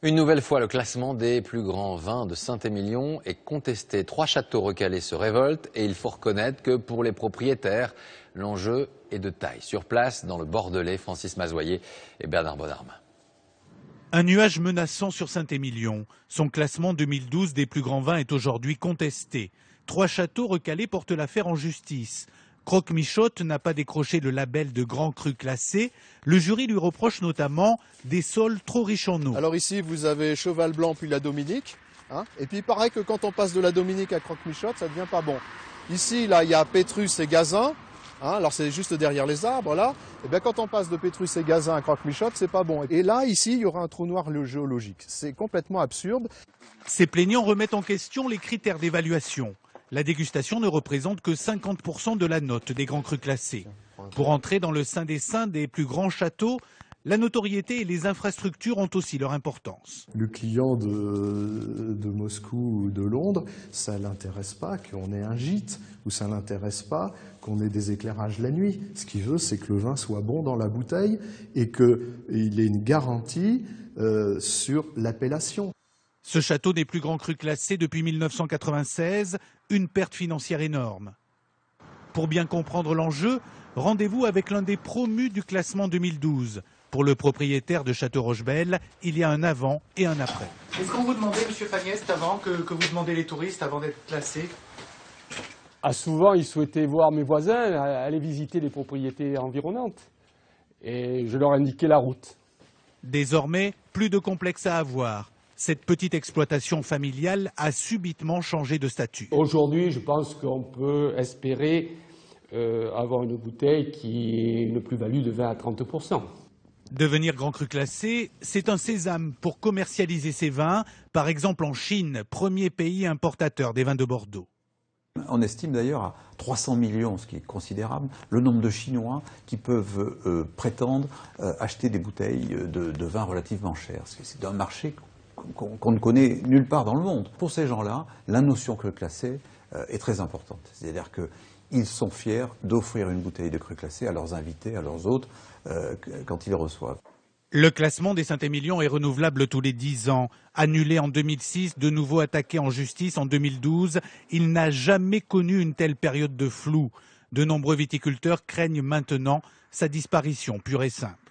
Une nouvelle fois, le classement des plus grands vins de Saint-Émilion est contesté. 3 châteaux recalés se révoltent et il faut reconnaître que pour les propriétaires, l'enjeu est de taille. Sur place, dans le Bordelais, Francis Mazoyer et Bernard Bonarme. Un nuage menaçant sur Saint-Émilion. Son classement 2012 des plus grands vins est aujourd'hui contesté. 3 châteaux recalés portent l'affaire en justice. Croque-Michotte n'a pas décroché le label de grand cru classé. Le jury lui reproche notamment des sols trop riches en eau. Alors ici, vous avez Cheval Blanc puis la Dominique. Et puis il paraît que quand on passe de la Dominique à Croque-Michotte, ça devient pas bon. Ici, là, il y a Pétrus et Gazin. Alors c'est juste derrière les arbres, là. Et bien quand on passe de Pétrus et Gazin à Croque-Michotte, c'est pas bon. Et là, ici, il y aura un trou noir géologique. C'est complètement absurde. Ces plaignants remettent en question les critères d'évaluation. La dégustation ne représente que 50% de la note des grands crus classés. Pour entrer dans le sein des plus grands châteaux, la notoriété et les infrastructures ont aussi leur importance. Le client de Moscou ou de Londres, ça ne l'intéresse pas qu'on ait un gîte, ou ça ne l'intéresse pas qu'on ait des éclairages la nuit. Ce qu'il veut, c'est que le vin soit bon dans la bouteille et qu'il ait une garantie sur l'appellation. Ce château des plus grands crus classés depuis 1996, une perte financière énorme. Pour bien comprendre l'enjeu, rendez-vous avec l'un des promus du classement 2012. Pour le propriétaire de Château Rochebelle, il y a un avant et un après. Est-ce qu'on vous demandait, M. Fagnès, avant que vous demandez les touristes avant d'être classés? Souvent, ils souhaitaient voir mes voisins, aller visiter les propriétés environnantes. Et je leur indiquais la route. Désormais, plus de complexe à avoir. Cette petite exploitation familiale a subitement changé de statut. Aujourd'hui, je pense qu'on peut espérer avoir une bouteille qui ait une plus-value de 20 à 30%. Devenir grand cru classé, c'est un sésame pour commercialiser ses vins, par exemple en Chine, premier pays importateur des vins de Bordeaux. On estime d'ailleurs à 300 millions, ce qui est considérable, le nombre de Chinois qui peuvent prétendre acheter des bouteilles de vin relativement chers. C'est un marché qu'on ne connaît nulle part dans le monde. Pour ces gens-là, la notion cru classé est très importante. C'est-à-dire qu'ils sont fiers d'offrir une bouteille de cru classé à leurs invités, à leurs hôtes, quand ils les reçoivent. Le classement des Saint-Émilion est renouvelable tous les 10 ans. Annulé en 2006, de nouveau attaqué en justice en 2012, il n'a jamais connu une telle période de flou. De nombreux viticulteurs craignent maintenant sa disparition pure et simple.